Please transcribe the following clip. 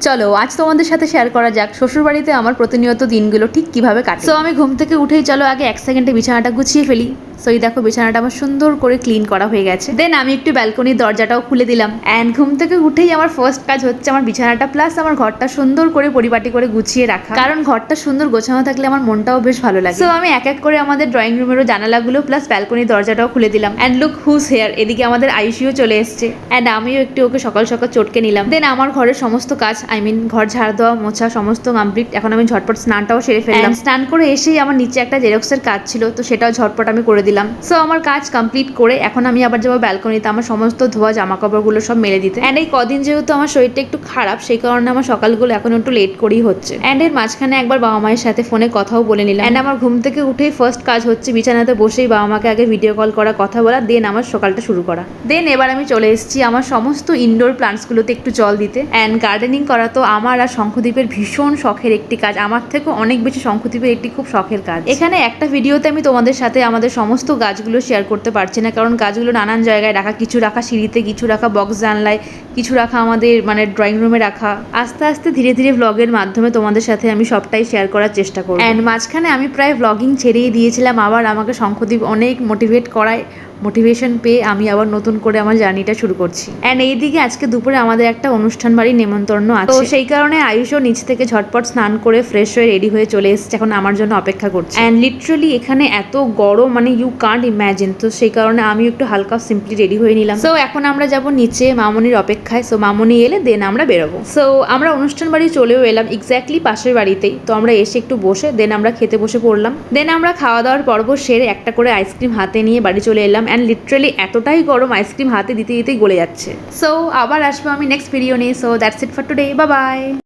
চলো আজ তোমাদের সাথে শেয়ার করা যাক শ্বশুরবাড়িতে আমার প্রতিনিয়ত দিনগুলো ঠিক কিভাবে কাটে। সো আমি ঘুম থেকে উঠেই চলো আগে 1 সেকেন্ডে বিছানাটা গুছিয়ে ফেলি। সো এই দেখো বিছানাটা আমার সুন্দর করে ক্লিন করা হয়ে গেছে। দেন আমি একটু ব্যালকনির দরজাটাও খুলে দিলাম। অ্যান্ড ঘুম থেকে উঠেই আমার ফার্স্ট কাজ হচ্ছে আমার বিছানাটা প্লাস আমার ঘরটা সুন্দর করে পরিপাটি করে গুছিয়ে রাখা, কারণ ঘরটা সুন্দর গোছানো থাকলে আমার মনটাও বেশ ভালো লাগে। সো আমি এক এক করে আমাদের ড্রয়িং রুমেরও জানালাগুলো প্লাস ব্যালকনির দরজাটাও খুলে দিলাম। অ্যান্ড লুক হুজ হেয়ার, এদিকে আমাদের আয়ুষিও চলে এসছে। অ্যান্ড আমিও একটু ওকে সকাল সকাল চটকে নিলাম। দেন আমার ঘরের সমস্ত কাজ ঘর ঝাড় দেওয়া মোছা সমস্ত কমপ্লিট। এখন আমি ঝটপট স্নানটাও সেরে ফেললাম। স্নান করে এসেই আমার নিচে একটা জেরক্সের কাজ ছিল, তো সেটাও ঝটপট আমি করে দিলাম। সো আমার কাজ কমপ্লিট করে এখন আমি আবার যাবো ব্যালকনিতে আমার সমস্ত ধোয়া জামা কাপড়গুলো সব মেলে দিতে। অ্যান্ড এই কদিন যেহেতু আমার শরীরটা একটু খারাপ, সেই কারণে আমার সকালগুলো এখন একটু লেট করেই হচ্ছে। অ্যান্ড এর মাঝখানে একবার বাবা মায়ের সাথে ফোনে কথাও বলে নিলাম। অ্যান্ড আমার ঘুম থেকে উঠেই ফার্স্ট কাজ হচ্ছে বিছানাতে বসেই বাবা মাকে আগে ভিডিও কল করা, কথা বলা, দেন আমার সকালটা শুরু করা। দেন এবার আমি চলে এসেছি আমার সমস্ত ইনডোর প্লান্টসগুলোতে একটু জল দিতে। অ্যান্ড গার্ডেনিং করা তো আমার আর শঙ্খদ্বীপের ভীষণ শখের একটি কাজ, আমার থেকে অনেক বেশি শঙ্খদ্বীপের একটি খুব শখের কাজ। এখানে একটা ভিডিওতে আমি তোমাদের সাথে আমাদের সমস্ত গাছগুলো শেয়ার করতে পারছি না, কারণ গাছগুলো নানান জায়গায় রাখা, কিছু রাখা সিঁড়িতে, কিছু রাখা বক্স জানলায়, কিছু রাখা আমাদের ড্রয়িং রুমে রাখা। আস্তে আস্তে ধীরে ধীরে ব্লগের মাধ্যমে তোমাদের সাথে আমি সবটাই শেয়ার করার চেষ্টা করব। অ্যান্ড মাঝখানে আমি প্রায় ব্লগিং ছেড়েই দিয়েছিলাম, আবার আমাকে শঙ্খদ্বীপ অনেক মোটিভেট করায়, মোটিভেশন পেয়ে আমি আবার নতুন করে আমার জার্নিটা শুরু করছি। অ্যান্ড এইদিকে আজকে দুপুরে আমাদের একটা অনুষ্ঠান বাড়ির নেমন্তন্ন আছে, তো সেই কারণে আয়ুষও নিচ থেকে ঝটপট স্নান করে ফ্রেশ হয়ে রেডি হয়ে চলে এসেছে, এখন আমার জন্য অপেক্ষা করছে। অ্যান্ড লিটারালি এখানে এত গরম, ইউ কান্ট ইম্যাজিন, তো সেই কারণে আমি একটু হালকা সিম্পলি রেডি হয়ে নিলাম। সো এখন আমরা যাব নিচে মামনির অপেক্ষায়। সো মামনি এলে দেন আমরা বেরোবো। সো আমরা অনুষ্ঠান বাড়ি চলেও এলাম, এক্স্যাক্টলি পাশের বাড়িতেই। তো আমরা এসে একটু বসে দেন আমরা খেতে বসে পড়লাম। দেন আমরা খাওয়া দাওয়ার পর্ব সেরে একটা করে আইসক্রিম হাতে নিয়ে বাড়ি চলে এলাম। অ্যান্ড লিটারালি এতটাই গরম, আইসক্রিম হাতে দিতে দিতেই গলে যাচ্ছে। সো আবার আসবো আমি নেক্সট ভিডিও নিয়ে। So that's it for today, bye bye.